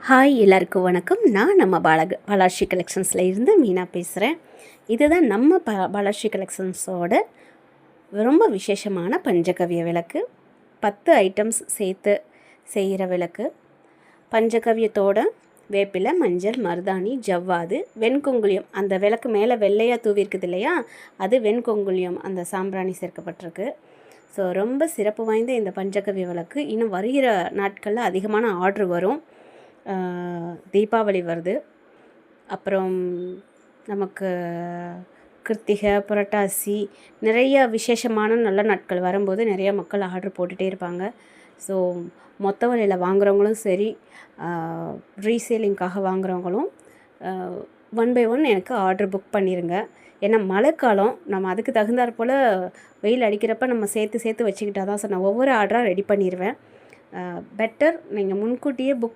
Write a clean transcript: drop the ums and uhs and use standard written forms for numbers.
Hi எல்லாருக்கும் வணக்கம். நான் நம்ம பாலாஸ்ரீ கலெக்ஷன்ஸில் இருந்து மீனா பேசுகிறேன். இதுதான் நம்ம பாலாஸ்ரீ கலெக்ஷன்ஸோட ரொம்ப விசேஷமான பஞ்சகவ்ய விளக்கு. 10 ஐட்டம்ஸ் சேர்த்து செய்கிற விளக்கு. பஞ்சகவ்யத்தோட வேப்பிலை, மஞ்சள், மருதாணி, ஜவ்வாது, வெண்குங்குளியம். அந்த விளக்கு மேலே வெள்ளையாக தூவிருக்குது இல்லையா, அது வெண்குங்குளியம், அந்த சாம்பிராணி சேர்க்கப்பட்டிருக்கு. ஸோ ரொம்ப சிறப்பு வாய்ந்த இந்த பஞ்சகவ்ய விளக்கு இன்னும் வருகிற நாட்களில் அதிகமான ஆர்டர் வரும். தீபாவளி வருது, அப்புறம் நமக்கு கிருத்திகை, புரட்டாசி, நிறைய விசேஷமான நல்ல நாட்கள் வரும்போது நிறைய மக்கள் ஆர்டர் போட்டுகிட்டே இருப்பாங்க. ஸோ மொத்த விலையில் வாங்குகிறவங்களும் சரி, ரீசேலிங்காக வாங்குகிறவங்களும் 1 by 1 எனக்கு ஆர்டர் புக் பண்ணிடுங்க. ஏன்னா மழைக்காலம், நம்ம அதுக்கு தகுந்தாற் போல் வெயில் அடிக்கிறப்ப நம்ம சேர்த்து வச்சுக்கிட்டா தான் சார் நான் ஒவ்வொரு ஆர்டராக ரெடி பண்ணிடுவேன். பெட்டர் நீங்கள் முன்கூட்டியே புக்